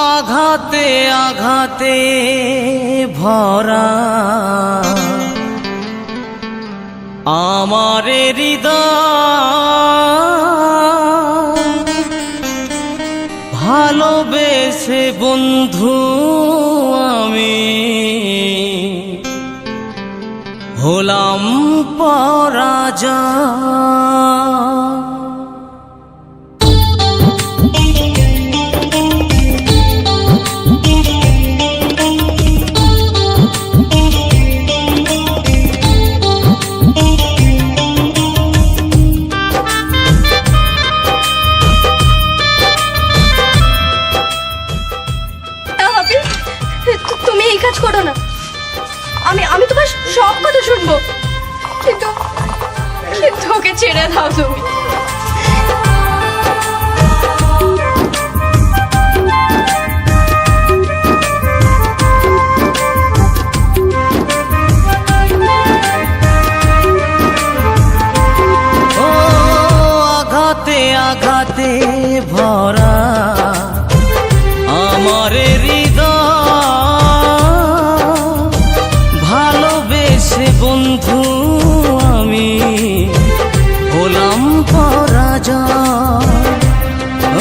আঘাতে আঘাতে ভরা আমার হৃদয়, ভালোবেসে বন্ধু আমি হলাম পরাজয়। তুমি এই কাজ করো না, আমি তোমার সব কথা শুনবো, কিন্তু ওকে ছেড়ে দাও তুমি। ও আঘাতে আঘাতে ভরা আমার বন্ধু আমি হলাম পরাজয়।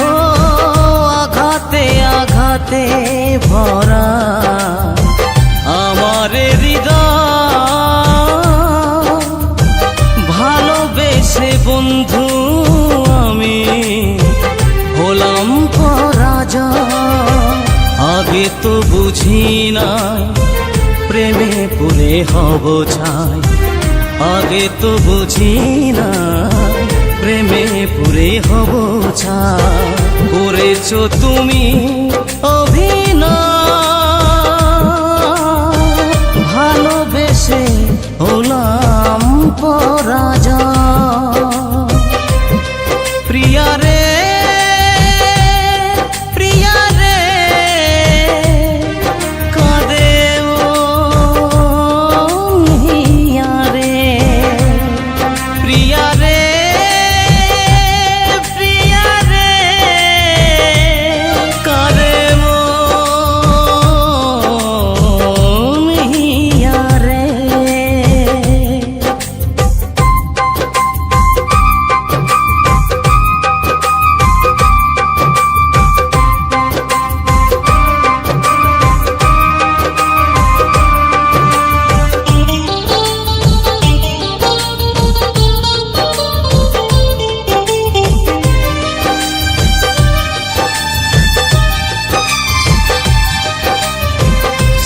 ও আঘাতে আঘাতে ভরা আমার হৃদয়, ভালোবেসে বন্ধু আমি হলাম পরাজয়। আগে তো বুঝি নাই প্রেমে পড়ে হব ছাই, আগে তো বুঝি না প্রেমে পড়ে হব ছাই। করেছো তুমি অভিনয়, ভালোবেসে হলাম পরাজয়। প্রিয়া রে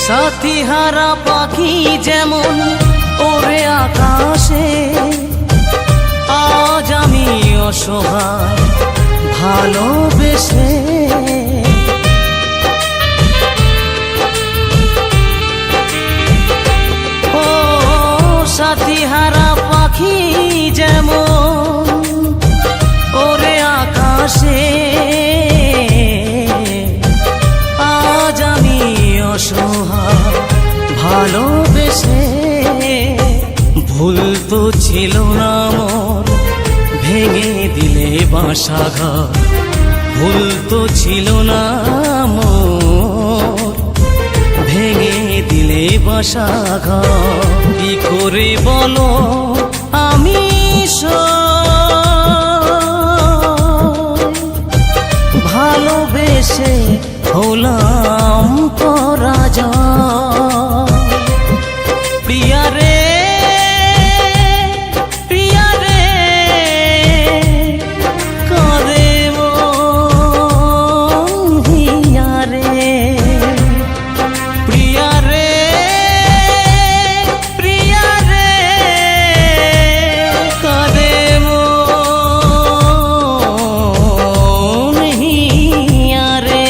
সাথী হারা পাখি যেমন ওরে আকাশে, আজ আমি অসহায় ভালোবেসে। ও সাথী হারা পাখি যেমন ওরে আকাশে, আজ আমি অসহায় ভালোবেসে। ভুল তো ছিল না মোর, ভেঙে দিলে বাসাঘর। ভুল তো ছিল না মোর, ভেঙে দিলে বাসাঘর। কি করে বলো আমি ভালোবেসে হলাম পরাজয়। প্রিয়া রে কাঁদে মন হিয়া রে। প্রিয়া রে কাঁদে মন হিয়া রে।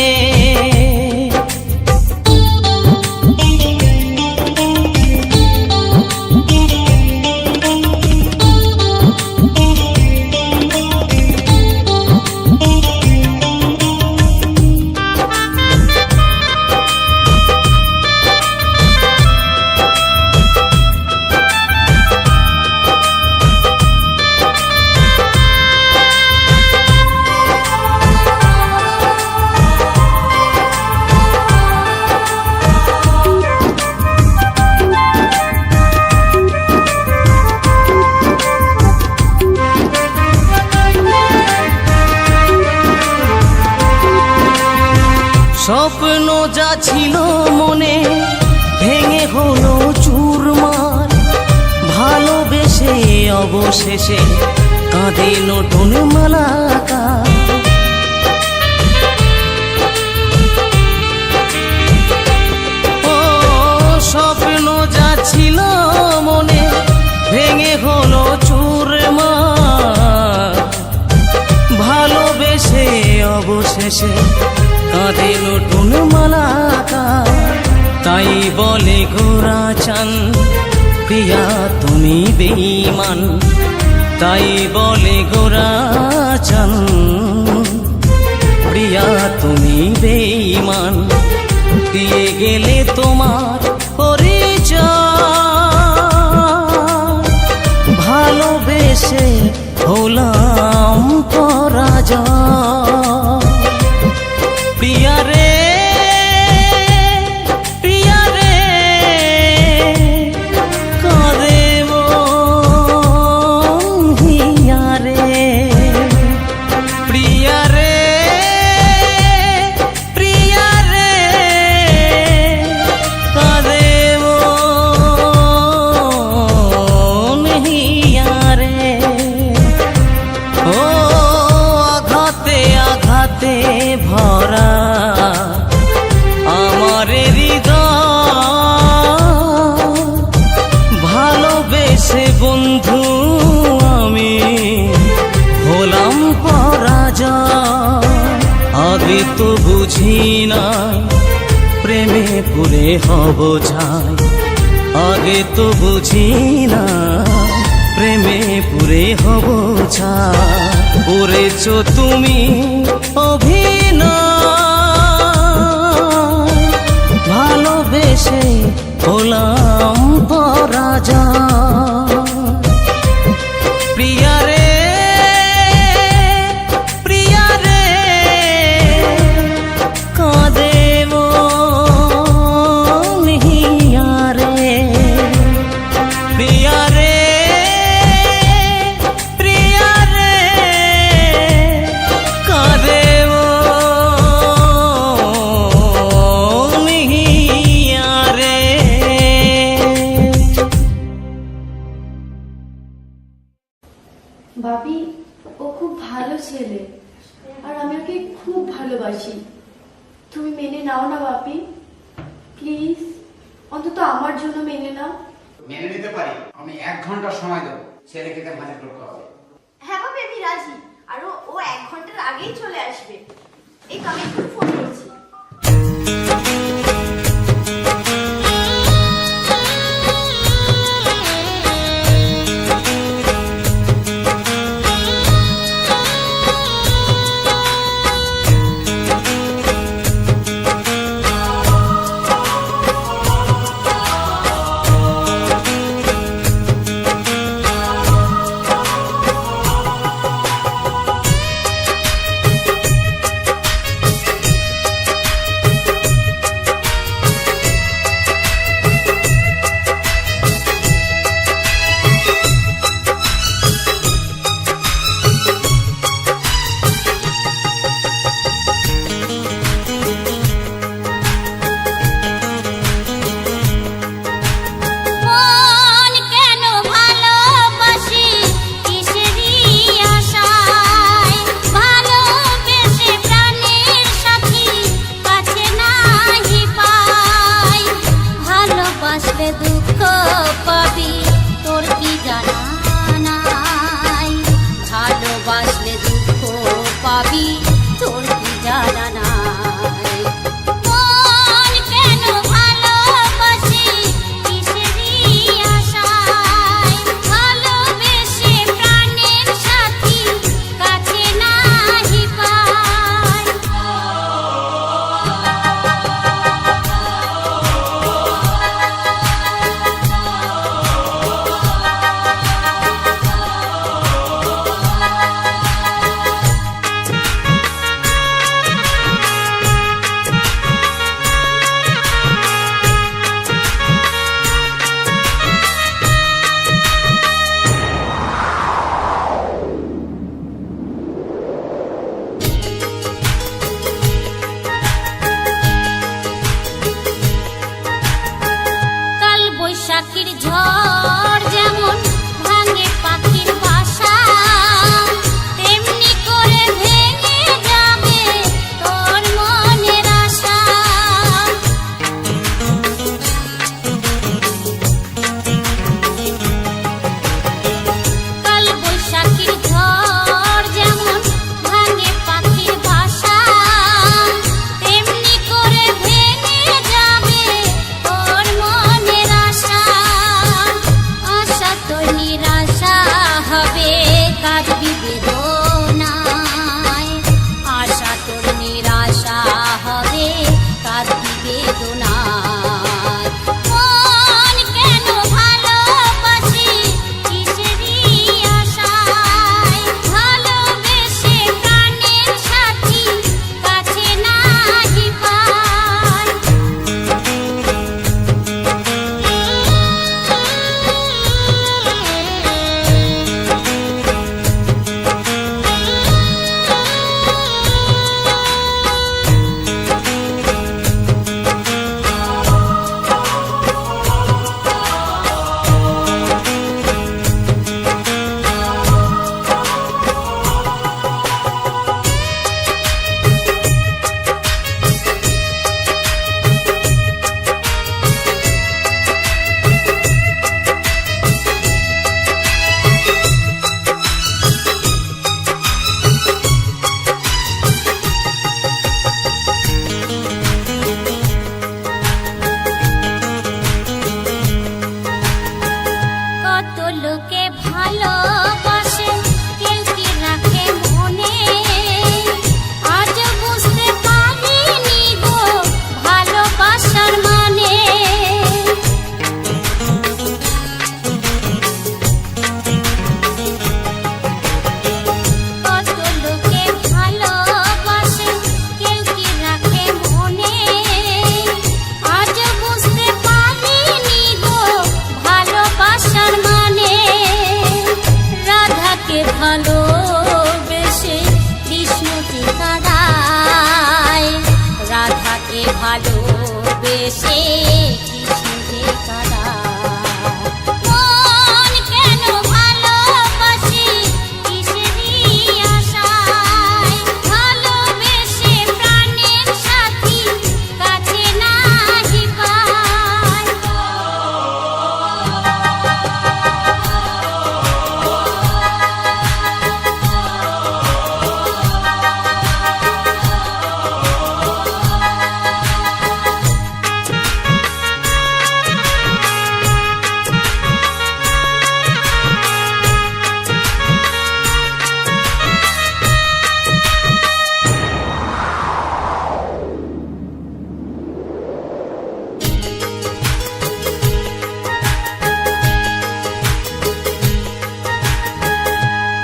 স্বপ্ন যা ছিল মনে ভেঙে হলো চুরমার, ভালোবেসে অবশেষে কাঁদে নতুন মালাকা। ও স্বপ্ন যা ছিল মনে ভেঙে হলো চুরমার, ভালোবেসে অবশেষে কাঁদে নতুন মালাকা। তাই বলে গোরা চান প্রিয়া তুমি বেঈমান, তাই বলে গোরা চান প্রিয়া তুমি বেঈমান। দিয়ে গেলে তোমার পরিচয়, ভালোবেসে হলাম পরাজয়। প্রিয়া রে প্রিয়া রে কাঁদে মন হিয়া রে। প্রিয়া রে প্রিয়া রে কাঁদে মন হিয়া রে। ও আঘাতে আঘাতে ভরা আমার হৃদয়, ভালোবেসে বন্ধু আমি হলাম পরাজয়। আগে তো বুঝি নাই প্রেমে পুরে হব ছাই, আগে তো বুঝি না প্রেমে পুরে হব ছাই। করেছ তুমি অভিনয়, ভালোবেসে হলাম পরাজয়। প্রিয়া রে প্রিয়া রে কাঁদে মন হিয়া রে। প্রিয়া রে প্রিয়া রে কাঁদে মন হিয়া রে। ভাবি ও খুব ভালো ছেলে, আর আমি ওকে খুব ভালোবাসি। তুমি মেনে নাও না ভাবি, প্লিজ অন্তত আমার জন্য মেনে নাও। মেনে নিতে পারি, আমি 1 ঘন্টা সময় দেবো ছেলেকে মাঝে করতে হবে। হ্যাঁ ভাবি আমি রাজি, আর ও 1 ঘন্টার আগেই চলে আসবে। এই আমি একটু ফোন করছি। ভালোবেসে কিসে যে কাঁদায়। মন কেন ভালোবাসি কিসেরই আশায়, ভালোবেসে প্রাণের সাথী কাছে নাহি পায়।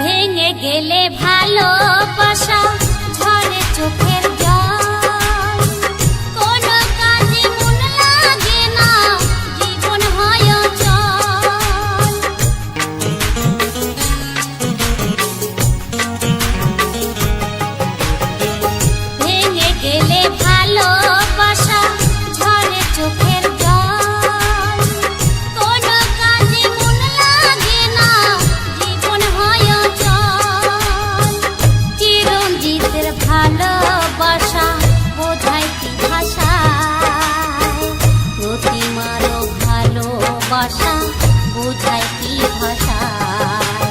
ভেঙে গেলে ভালোবাসা ঝরে চোখের জল, কোনো কাজে মন লাগে না, জীবন হয় অচল। ভেঙে গেলে ভালোবাসা ঝরে চোখের জল, কোনো কাজে মন লাগে না, জীবন হয় অচল। চিরঞ্জিতের ভালোবাসা বোঝায় কি ভাষায়, প্রতিমারও ভালোবাসা বোঝায় কি ভাষায়।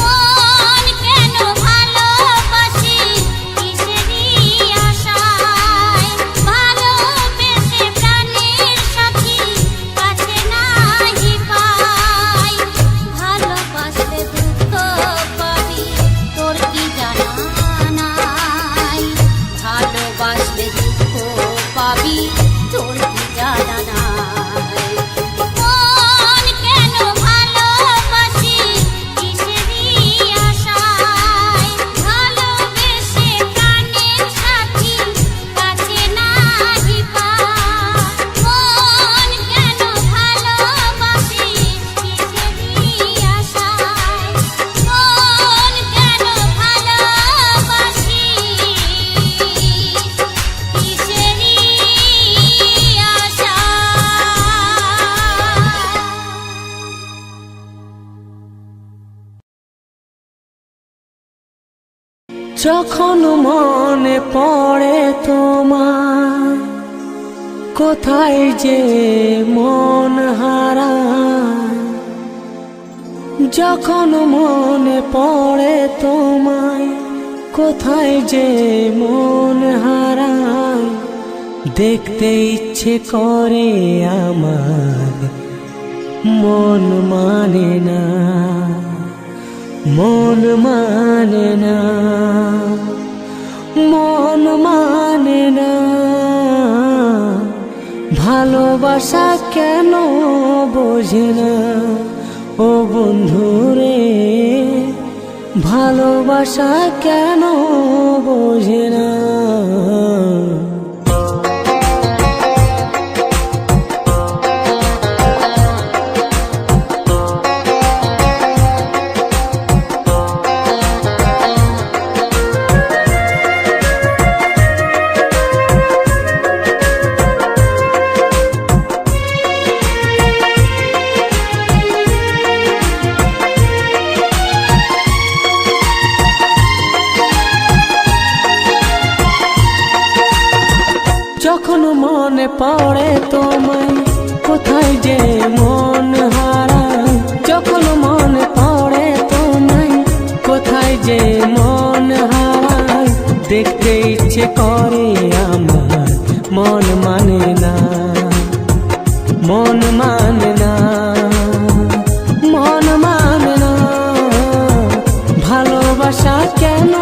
মন কেন ভালোবাসি কিসেরই আশায়, ভালোবেসে প্রাণের সাথী কাছে নাহি পাই। ভালোবাসলে দুঃখ পাবি তোর কি জানা নাই, ভালোবাসলে দুঃখ পাবি তোর কি জানা নাই। মন কেন ভালোবাসি কিসেরই আশায়, ভালোবেসে প্রাণের সাথী কাছে নাহি পাই। মন কেন ভালোবাসি কিসেরই আশায়, মন কেন ভালোবাসি কিসেরই আশায়। যখন মনে পড়ে তোমার, কোথায় যে মন হারায়। যখন মনে পড়ে তোমায়, কোথায় যে মন হারায়। দেখতে ইচ্ছে করে আমার, মন মানে না, মন মানে না, মন মানে না। ভালোবাসা কেন বোঝে না ও বন্ধুরে, ভালোবাসা কেন বোঝে না। যখন মনে পড়ে তোমায়, কোথায় যে মন হারায়। যখন মনে পড়ে তোমায়, কোথায় যে মন হারায়। দেখতে ইচ্ছে করে আমার, মন মানে না, মন মানে না, মন মানে না। ভালোবাসা কেন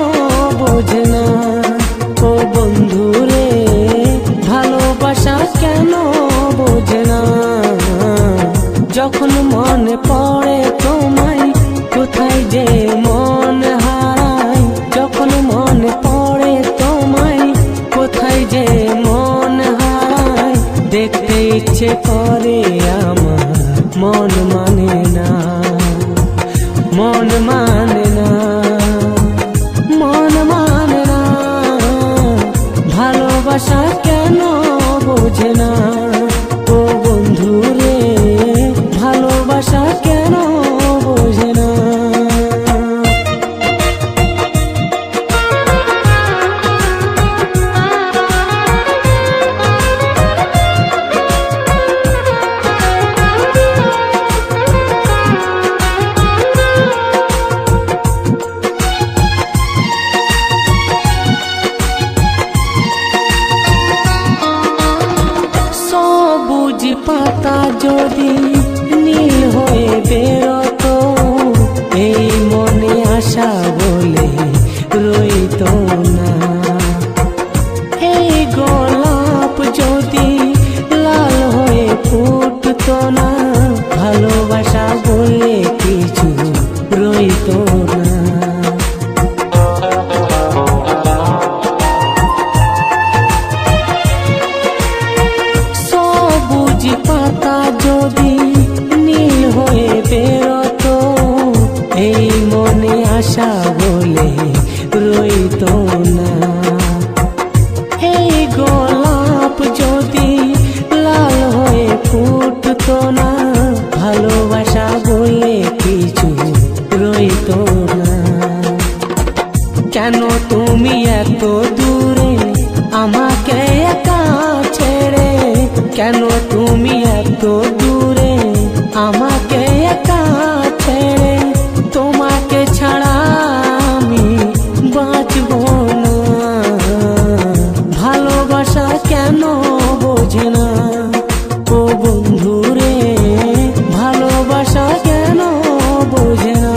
বোঝে না ও বন্ধুরে, ভালোবাসা কেন বোঝে না। যখন মনে পড়ে তোমায়, কোথায় যে মন হারায়। যখন মনে পড়ে তোমায়, কোথায় যে মন হারায়। দেখতে ইচ্ছে করে আমার, মন মানে না, মন মানে না, মন মানে না। ভালোবাসা কেন বোঝে না। পাতা যদি নীল হয়ে বেরোতো, এই মনে আশা বলে রইতো না। এই গোলাপ যদি লাল হয়ে ফুটতো না, ভালোবাসা বলে কিছু রইতো না। সবুজ পাতা যদি নীল হয়ে বেরোতো, এই মনে আশা বলে রইতো না। এই গোলাপ যদি লাল হয়ে ফুটতো না, ভালোবাসা বলে কিছু রইতো না। কেন তুমি এত দূরে আমাকে একা ছেড়ে, কেন তুমি এত দূরে আমাকে একা ছেড়ে, তোমাকে ছাড়া আমি বাঁচব না। ভালোবাসা কেন বোঝে না ও বন্ধু রে, ভালোবাসা কেন বোঝে না।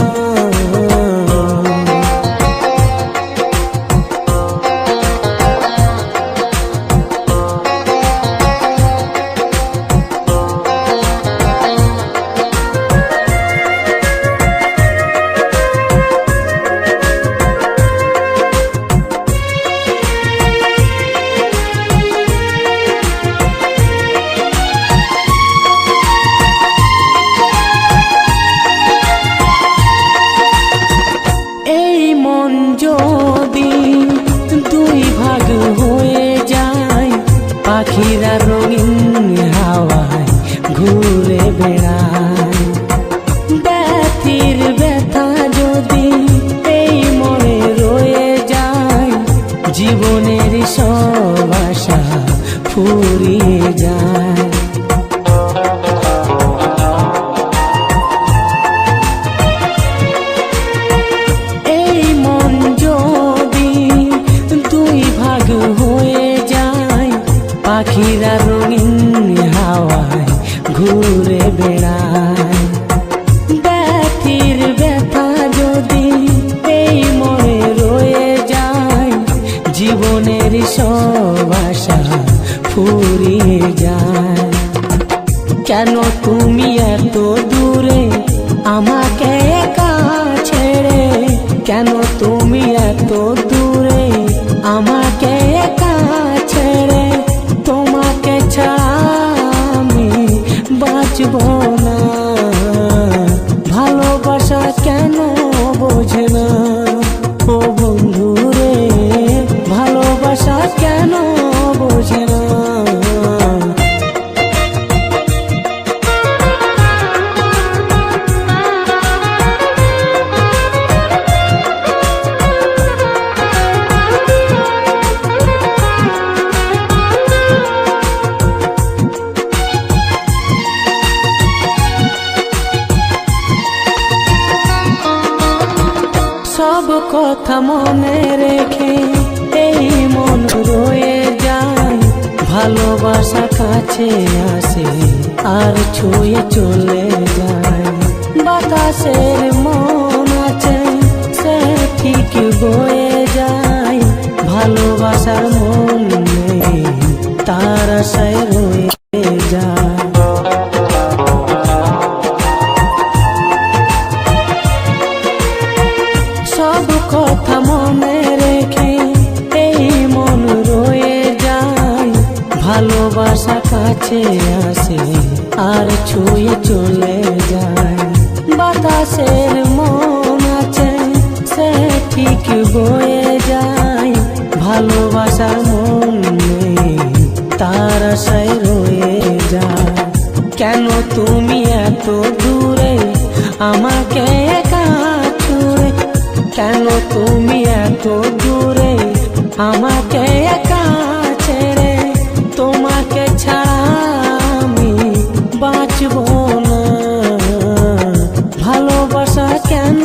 এই মন যদি দুই ভাগ হয়ে যায়, পাখিরা রঙিন হাওয়ায় ঘুরে বেড়ায়। ব্যথির ব্যথা যদি এই মনে রয়ে যায়, জীবনের সব আশা ফুরিয়ে যায়। এই মন যদি দুই ভাগ হয়ে যায়, পাখিরা রঙিন হাওয়ায় ঘুরে বেড়ায়। ব্যথির ব্যথা যদি এই মনে রয়ে যায়, জীবনের সব আশা ফুরিয়ে যায়। কেন তুমি এত দূরে আমাকে একা ছেড়ে, কেন তুমি এত দূরে আমাকে একা ছেড়ে, তোমাকে ছাড়া আমি বাঁচব না। ভালোবাসা কেন বোঝে না ও বন্ধু রে, ভালোবাসা কেন বোঝে না। সব কথা মনে রেখে এই মন রয়ে যায়, ভালোবাসা কাছে আসে আর ছুঁয়ে চলে যায়। বাতাসের মন আছে সে ঠিক বয়ে যায়, ভালোবাসার মন নেই তার আশায় রয়ে যায়। সব কথা মনে রেখে এই মন রয়ে যায়, ভালোবাসা কাছে আসে আর ছুঁয়ে চলে যায়। বাতাসের মন আছে সে ঠিক বয়ে যায়, ভালোবাসার মন নেই তার আশায় রয়ে যায়। কেন তুমি এত দূরে আমাকে একা ছুঁড়ে, কেন তুমি এত দূরে আমাকে একা ছেড়ে, তোমাকে ছাড়া আমি বাঁচব না। ভালোবাসা কেন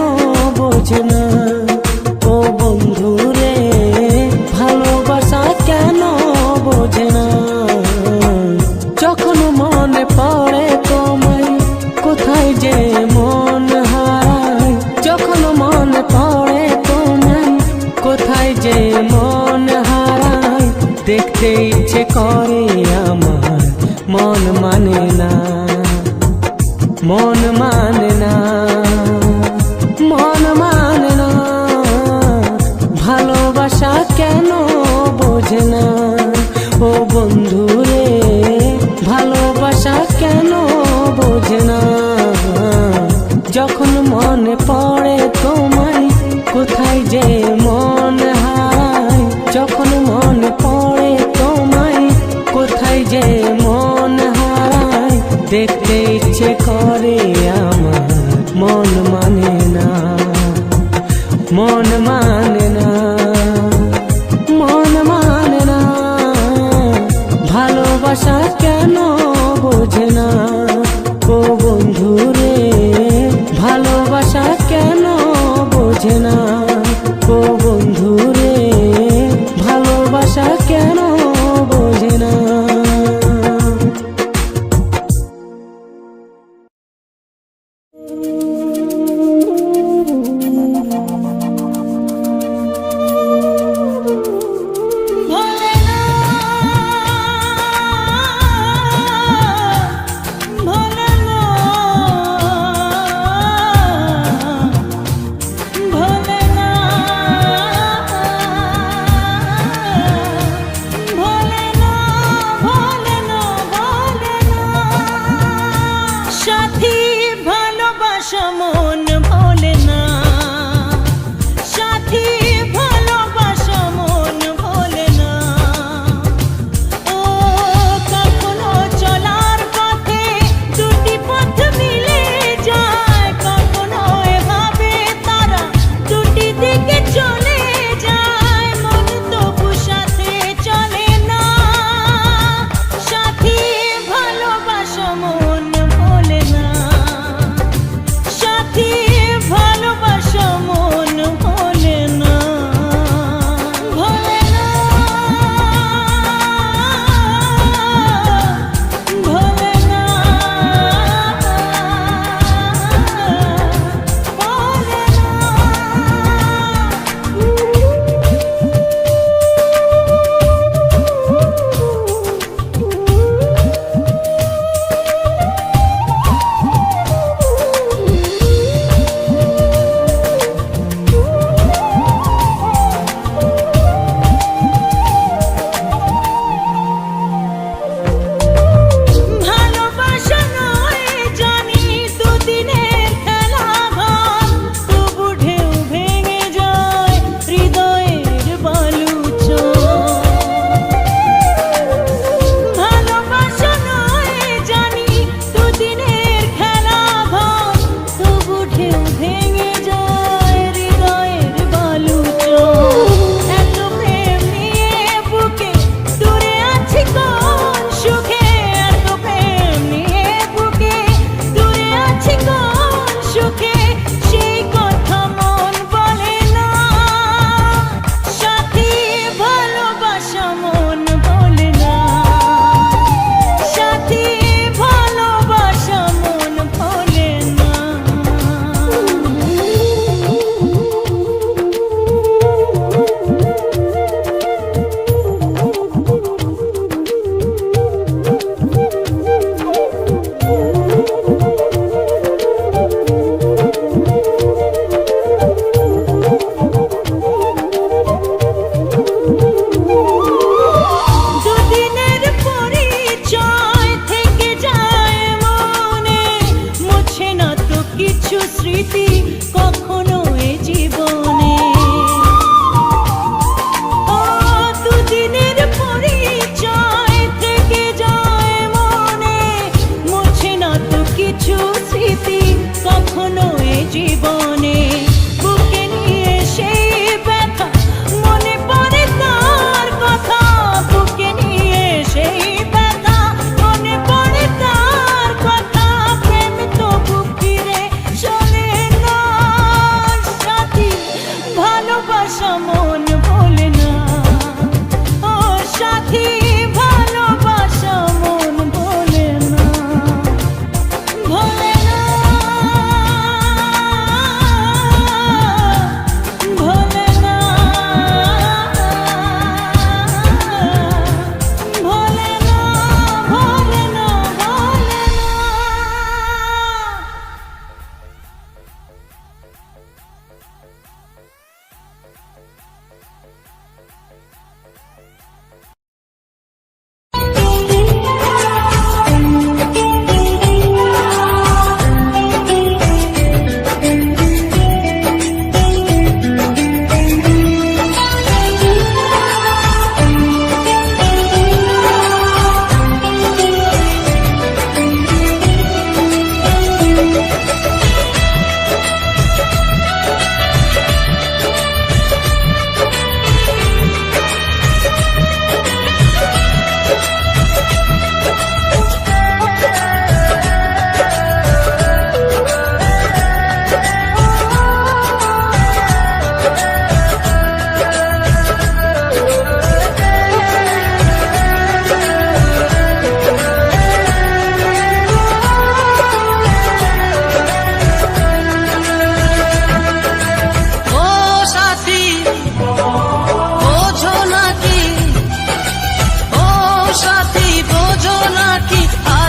বোঝে না ও বন্ধু রে, ভালোবাসা কেন বোঝে না। যখন মনে পড়ে দেখতে ইচ্ছে করে আমার মন মানে না, মন মানে না, মন মানে না, ভালোবাসা কেন বোঝে না ও বন্ধু রে, ভালোবাসা কেন বোঝে না। যখন মনে পড়ে তোমায় কোথায় যে মন হারায়, যখন মনে পড়ে তোমায় কোথায় যে মন হারায়, দেখতে ইচ্ছে করে আমার মন মানে না, মন মানে না, মন মানে না, ভালোবাসা কেন বোঝে না ও বন্ধু রে, ভালোবাসা কেন বোঝে না ও বন্ধু রে, ভালোবাসা কেন বোঝে না। ভোলেনাথ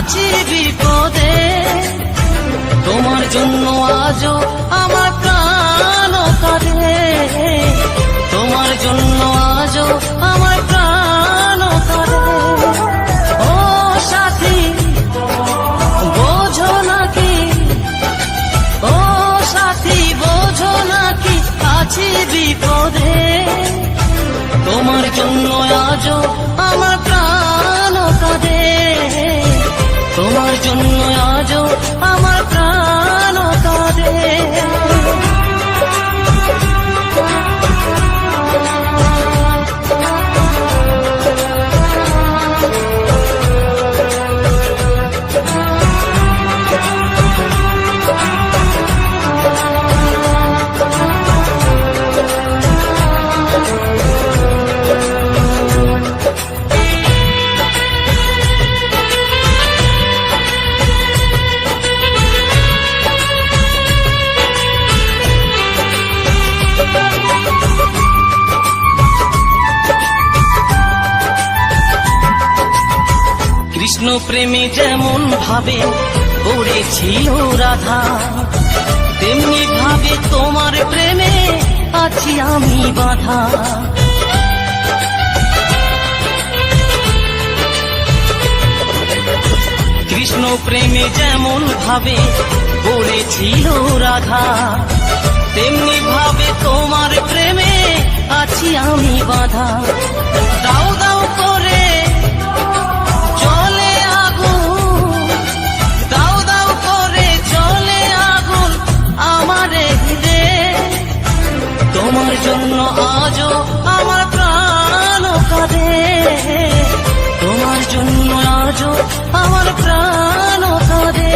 আছি বিপদে, তোমার জন্য আজও আমার প্রাণ কাঁদে, তোমার জন্য আজও আমার প্রাণ কাঁদে। ও সাথী বোঝো নাকি, ও সাথী বোঝো নাকি আছি বিপদে, তোমার জন্য আজও আমার প্রাণ কাঁদে, তোমার জন্য আজও আমার প্রাণ কাঁদে। কৃষ্ণ প্রেমে যেমন ভাবে পড়েছিল রাধা, তেমনি ভাবে তোমার প্রেমে আছি আমি বাঁধা। কৃষ্ণ প্রেমে যেমন ভাবে পড়েছিল রাধা, তেমনি ভাবে তোমার প্রেমে আছি আমি বাঁধা। দাও দাও করে চলে আগুন, দাও দাও করে চলে আগুন আমার হৃদয়ে, তোমার জন্য আজও আমার প্রাণ কাঁদে, তোমার জন্য আজও আমার প্রাণ কাঁদে।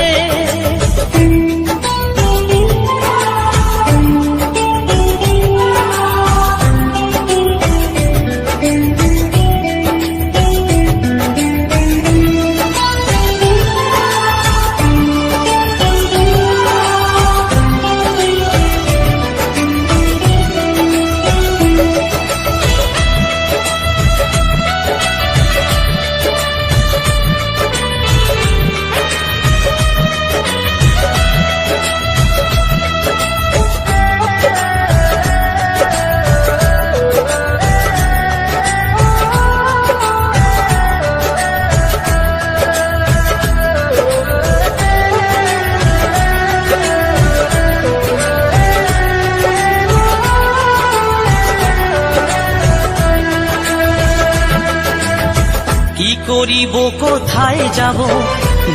কি করিব কোথায় যাব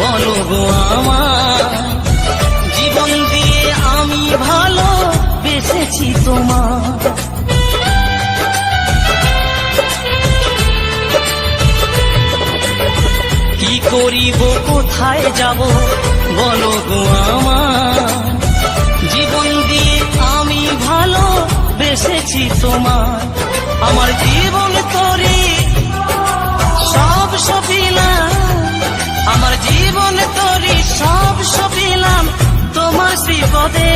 বলো গো আমার, জীবন দিয়ে আমি ভালো বেসেছি তোমার। কি করিব কোথায় যাব বলো গো আমার, জীবন দিয়ে আমি ভালো বেসেছি তোমার। আমার জীবন তোরে সব সপিলাম, আমার জীবন তোরে সব সপিলাম তোমার শ্রীপদে,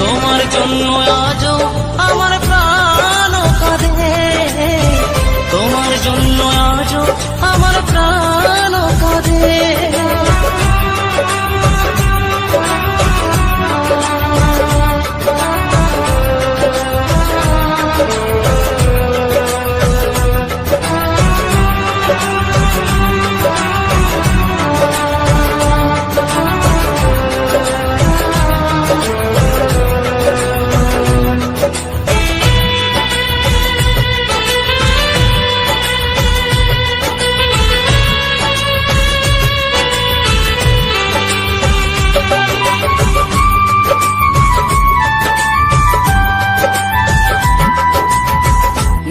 তোমার জন্য আজও আমার প্রাণ কাঁদে, তোমার জন্য আজও আমার প্রাণ কাঁদে।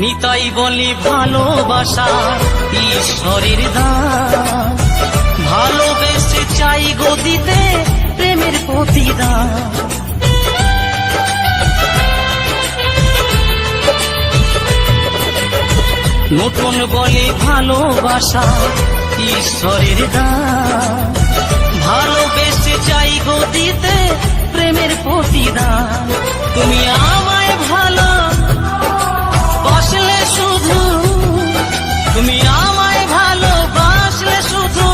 নিতাই বলি ভালোবাসা ঈশ্বরের দান, ভালোবেসে চাই গো দিতে প্রেমের প্রতিদান। নতুন বলে ভালোবাসা ঈশ্বরের দান, ভালোবেসে চাই গো দিতে প্রেমের প্রতিদান। তুমি আমায় ভালো বাসলে শুধু, তুমি আমায় ভালোবাসলে শুধু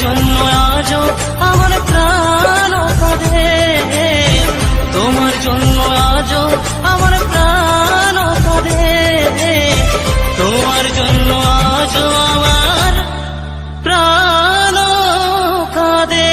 জন্য আজও আমার প্রাণ কাঁদে, তোমার জন্য আজও আমার প্রাণ কাঁদে, তোমার জন্য আজও আমার প্রাণ কাঁদে।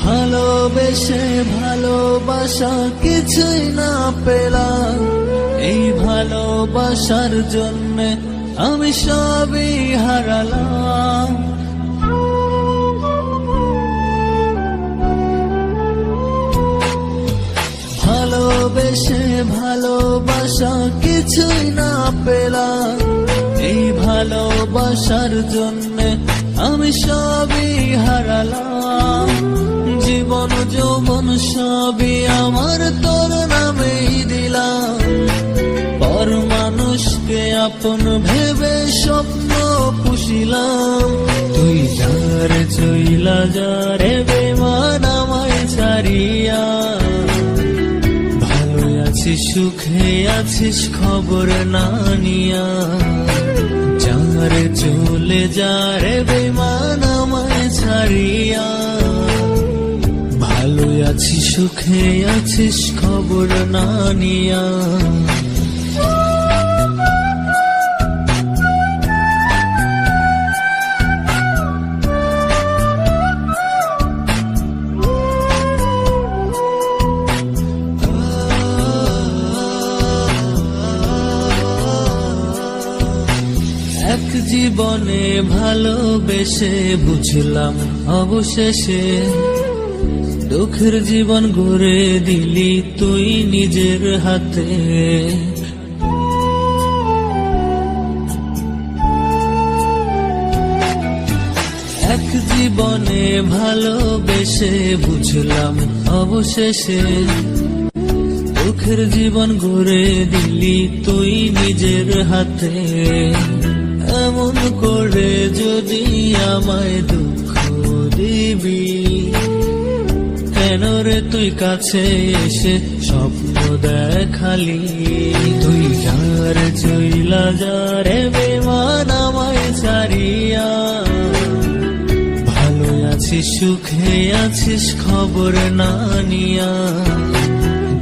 ভালোবেসে ভালোবাসা কিছুই না পেলাম, এই ভালোবাসার জন্যে আমি সবই হারালাম। ভালোবেসে ভালোবাসা কিছুই না পেলাম, এই ভালোবাসার জন্যে আমি সবই হারালাম। জীবন যৌবন সবই আমার তোর নামেই দিলাম, পর মানুষকে আপন ভেবে স্বপ্ন পুষিলাম। তুই যার চইলা যারে বেমান আমায় ছাড়িয়া, ভালো আছিস সুখে আছিস খবর না নিয়া, যারে চলে যারে বেমান আমায় ছাড়িয়া, ভালো আছিস সুখে আছিস খবর না নিয়া। এক জীবনে ভালোবেসে বুঝলাম অবশেষে, দুঃখের জীবন গড়ে দিলি তুই নিজের হাতে। এক জীবনে ভালোবেসে বুঝলাম অবশেষে, দুঃখের জীবন গড়ে দিলি তুই নিজের হাতে। এমন করে যদি আমায় দুঃখ দিবি, কেন রে তুই কাছে এসে স্বপ্ন দেখালি। তুই যার চইলা যারে বেমান আমায় ছাড়িয়া, ভালো আছিস সুখে আছিস খবর না নিয়া,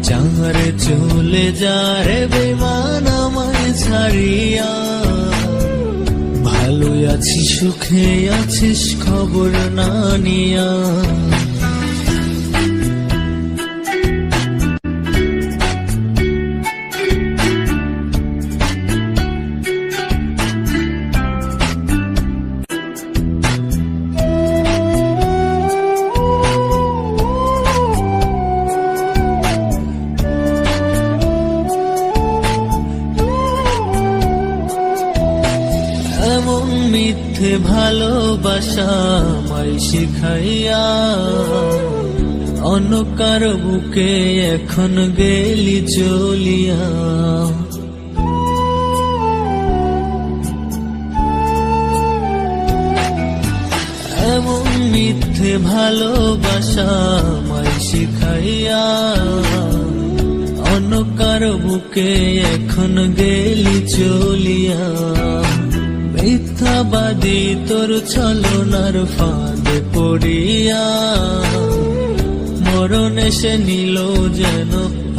যারে চলে যারে বেমান আমায় ছাড়িয়া, ভালো আছিস সুখে আছিস খবর না নিয়া। এমন মিথ্যে ভালোবাসা আমায় শিখাইয়া, অন্য কারো বুকে এখন গেলি চলিয়া। এমন মিথ্যে ভালোবাসা আমায় শিখাইয়া, অন্য কারো বুকে এখন গেলি চলিয়া। মিথ্যাবাদী তোর ছলনার ফাঁদে পড়িয়া, মরণ এসে নিল যেন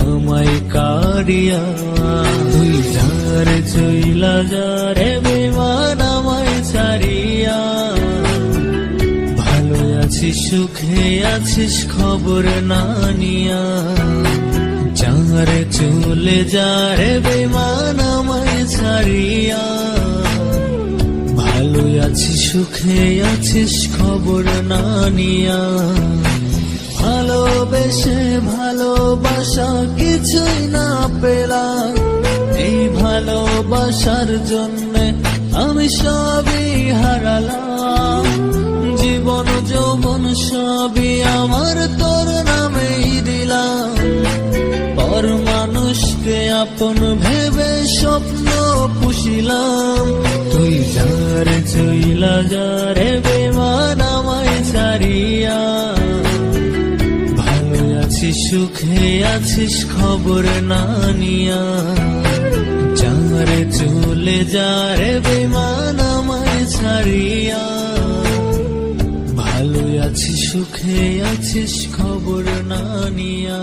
আমায় কারিয়া। তুই যার চইলা যারে বেমান আমায় ছাড়িয়া, ভালো আছিস সুখে আছিস খবর না নিয়া, যারে চলে যারে বেমান আমায় ছাড়িয়া, ভালো আছিস সুখে আছিস খবর না নিয়া। ভালোবেসে ভালোবাসা কিছুই না পেলাম, এই ভালোবাসার জন্যে আমি সবই হারালাম। জীবন যৌবন সবই আমার তোর নামেই দিলাম, পর মানুষকে আপন ভেবে স্বপ্ন পুষিলাম তুই যার চইলা যারে বেমান আমায় ছাড়িয়া ভালো আছিস সুখে আছিস খবর না নিয়া যারে চলে যারে বেমান আমায় ছাড়িয়া ভালো আছিস সুখে আছিস খবর না নিয়া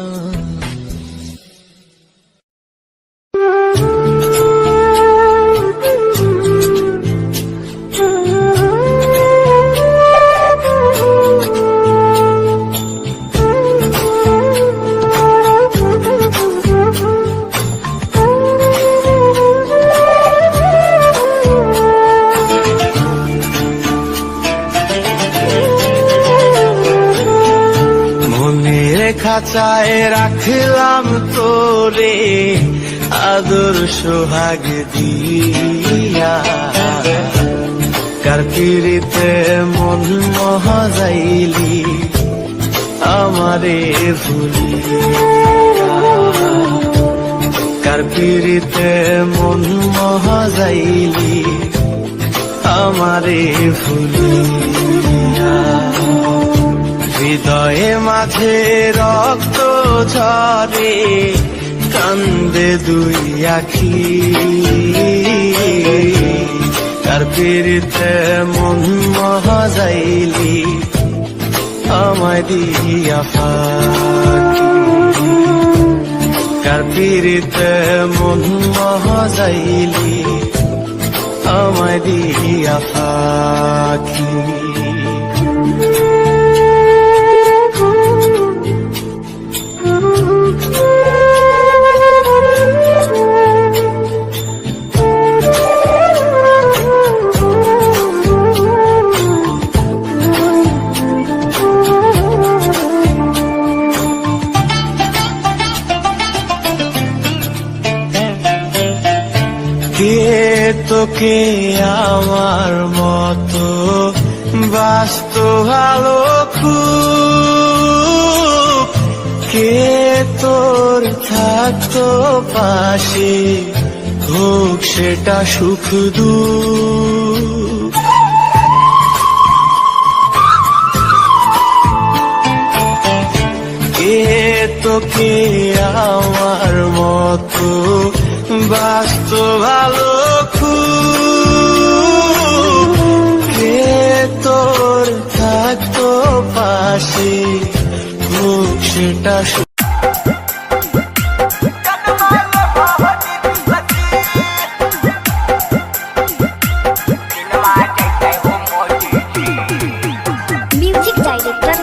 খাঁচায় রাখলাম তোরে আদর সোহাগ দিয়া কার পিড়িতে মন মহাজাইলি আমারে ভুলিয়া কার পিড়িতে মন মহাজাইলি আমারে ভুলিয়া হৃদয়ে মাঝে রক্ত ঝরে কান্দে দুই আখি কার পিড়িতে মন মহাজাইলি আমায় দিয়া ফাঁকি কার পিড়িতে মন মহাজাইলি আমায় দিয়া ফাঁকি কে তোকে আমার মতো বাস্ত ভালো খুব কে তোর থাকতো পাশে হোক সেটা সুখ দুঃখ কে তোকে আমার মতো বাস্ত ভালো খুব কে তোর থাকতো পাশে হোক সেটা music director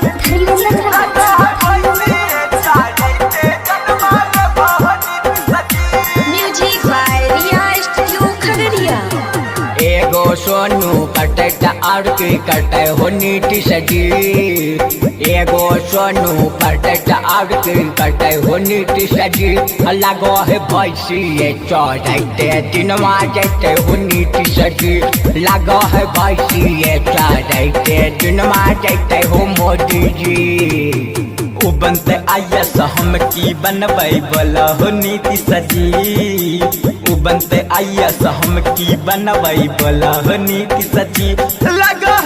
music by Riya studio Khagaria एगो सोनू कटे और की कटे हो नीति सजी एगो सोनू कटे और की कटे हो नीति सजी लगो है भैंसी चढ़ते दिनवा जैते हो नीति सजी लगो है भैंसी चढ़ते दिनवा जैते हो मोदी जी बनते आयस हम की बनबै बोला हो नीति सजी बनते आयस हम की बनबै बोला हो नीति सजी लगा